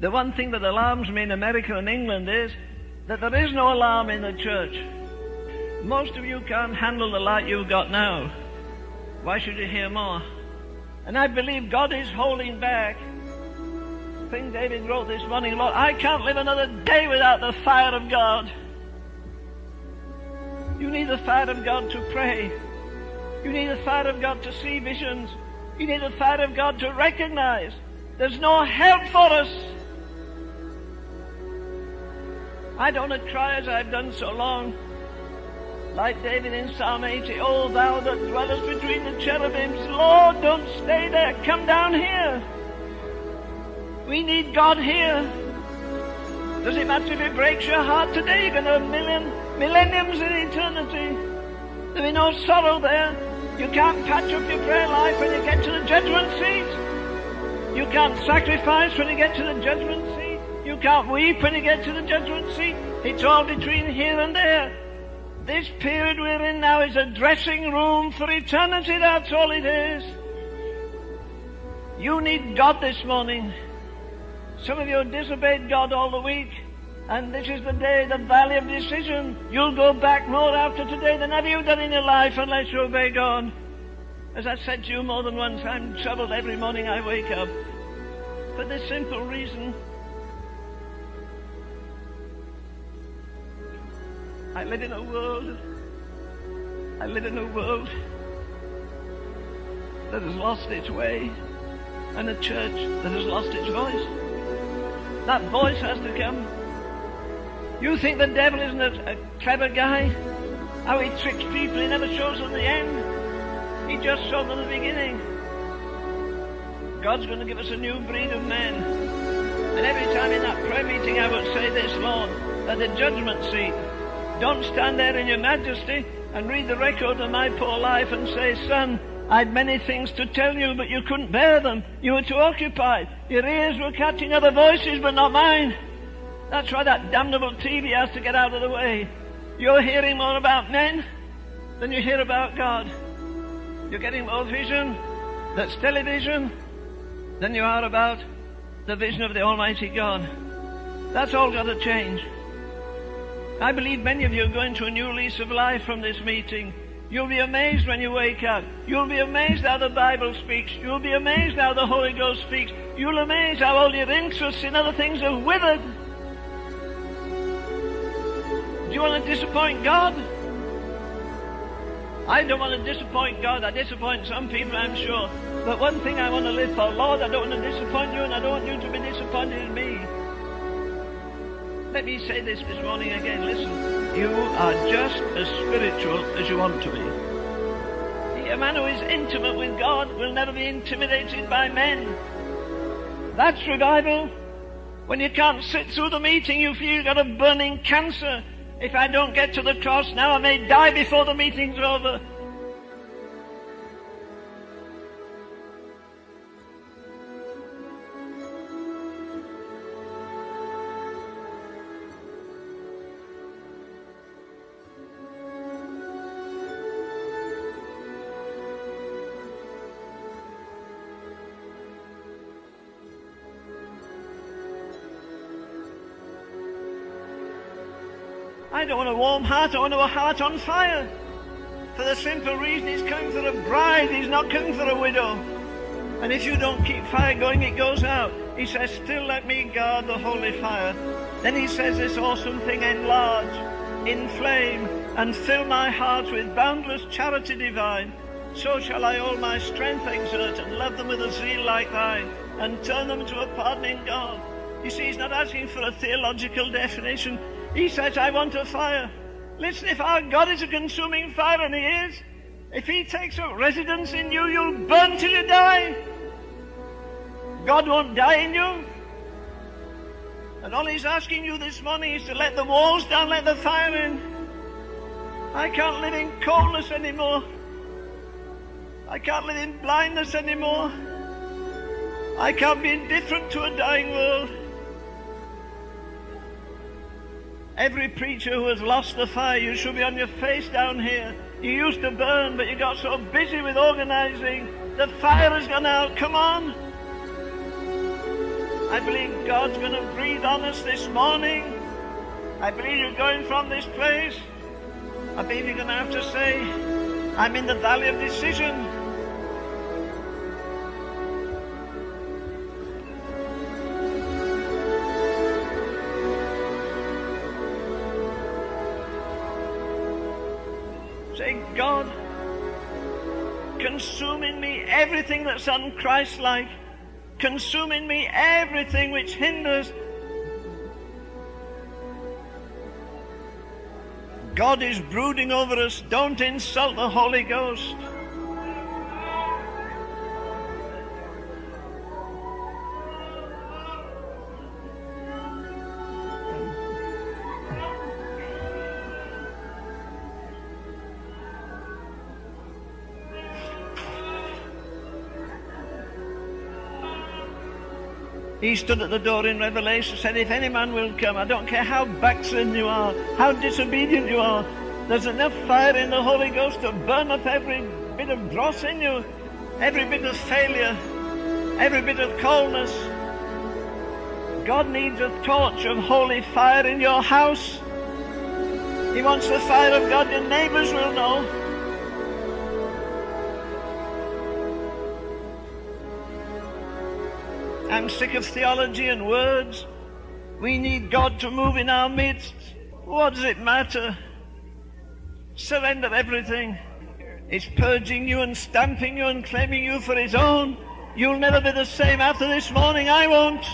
The one thing that alarms me in America and England is that there is no alarm in the church. Most of you can't handle the light you've got now. Why should you hear more? And I believe God is holding back. The thing David wrote this morning, Lord, I can't live another day without the fire of God. You need the fire of God to pray. You need the fire of God to see visions. You need the fire of God to recognize there's no help for us. I don't want to cry as I've done so long. Like David in Psalm 80, oh, thou that dwellest between the cherubims, Lord, don't stay there. Come down here. We need God here. Does it matter if it breaks your heart today? You're going to have millenniums in eternity. There'll be no sorrow there. You can't patch up your prayer life when you get to the judgment seat. You can't sacrifice when you get to the judgment seat. You can't weep when you get to the judgment seat. It's all between here and there. This period we're in now is a dressing room for eternity. That's all it is. You need God this morning. Some of you have disobeyed God all the week, and this is the day, the valley of decision. You'll go back more after today than ever you've done in your life unless you obey God. As I said to you more than once, I'm troubled every morning I wake up for this simple reason. I live in a world that has lost its way, and a church that has lost its voice. That voice has to come. You think the devil isn't a clever guy? How he tricks people, he never shows them the end. He just showed them the beginning. God's going to give us a new breed of men. And every time in that prayer meeting I would say this, Lord, at the judgment seat, don't stand there in your majesty and read the record of my poor life and say, son, I'd many things to tell you, but you couldn't bear them. You were too occupied. Your ears were catching other voices, but not mine. That's why that damnable TV has to get out of the way. You're hearing more about men than you hear about God. You're getting more vision that's television than you are about the vision of the Almighty God. That's all got to change. I believe many of you are going to a new lease of life from this meeting. You'll be amazed when you wake up. You'll be amazed how the Bible speaks. You'll be amazed how the Holy Ghost speaks. You'll be amazed how all your interests in other things are withered. Do you want to disappoint God? I don't want to disappoint God. I disappoint some people, I'm sure. But one thing I want to live for, Lord, I don't want to disappoint you, and I don't want you to be disappointed in me. Let me say this morning again. Listen, you are just as spiritual as you want to be. A man who is intimate with God will never be intimidated by men. That's revival. When you can't sit through the meeting, you feel you've got a burning cancer. If I don't get to the cross now, I may die before the meeting's over. I don't want a warm heart, I want a heart on fire. For the simple reason he's coming for a bride, he's not coming for a widow. And if you don't keep fire going, it goes out. He says, still let me guard the holy fire. Then he says this awesome thing, enlarge, inflame, and fill my heart with boundless charity divine. So shall I all my strength exert, and love them with a zeal like thine, and turn them to a pardoning God. You see, he's not asking for a theological definition. He says, I want a fire. Listen, if our God is a consuming fire, and he is, if he takes up residence in you, you'll burn till you die. God won't die in you. And all he's asking you this morning is to let the walls down, let the fire in. I can't live in coldness anymore. I can't live in blindness anymore. I can't be indifferent to a dying world. Every preacher who has lost the fire, you should be on your face down here. You used to burn, but you got so busy with organizing. The fire has gone out. Come on. I believe God's going to breathe on us this morning. I believe you're going from this place. I believe you're going to have to say, I'm in the valley of decision. Say, God, consume in me everything that's un-Christ-like. Consume in me everything which hinders. God is brooding over us. Don't insult the Holy Ghost. He stood at the door in Revelation, said, if any man will come, I don't care how backslidden you are, how disobedient you are, there's enough fire in the Holy Ghost to burn up every bit of dross in you, every bit of failure, every bit of coldness. God needs a torch of holy fire in your house. He wants the fire of God. Your neighbors will know. I'm sick of theology and words. We need God to move in our midst. What does it matter? Surrender everything. It's purging you and stamping you and claiming you for His own. You'll never be the same after this morning. I won't.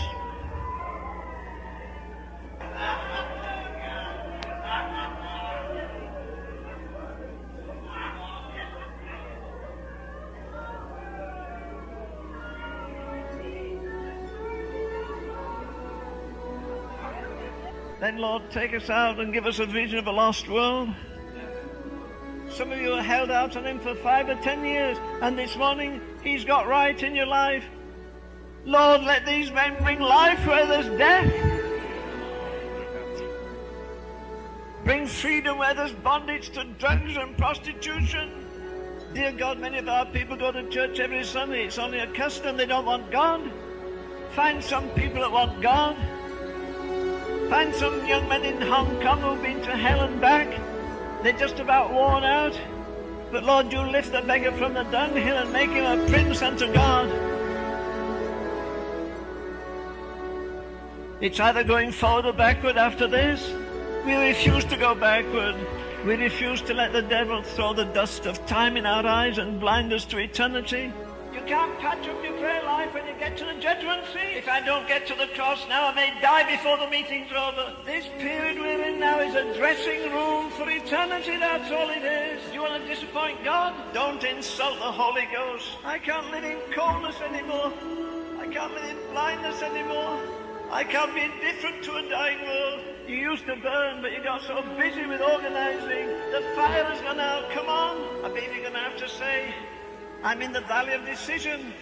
Then, Lord, take us out and give us a vision of a lost world. Some of you are held out on Him for 5 or 10 years, and this morning He's got right in your life. Lord, let these men bring life where there's death. Bring freedom where there's bondage to drugs and prostitution. Dear God, many of our people go to church every Sunday. It's only a custom. They don't want God. Find some people that want God. Find some young men in Hong Kong who've been to hell and back. They're just about worn out. But Lord, you lift the beggar from the dunghill and make him a prince unto God. It's either going forward or backward after this. We refuse to go backward. We refuse to let the devil throw the dust of time in our eyes and blind us to eternity. You can't patch up your prayer life when you get to the judgment seat. If I don't get to the cross now, I may die before the meeting's over. This period we're in now is a dressing room for eternity. That's all it is. You want to disappoint God? Don't insult the Holy Ghost. I can't live in coldness anymore. I can't live in blindness anymore. I can't be indifferent to a dying world. You used to burn, but you got so busy with organizing. The fire has gone out. Come on. I believe you're going to have to say, I'm in the valley of decision.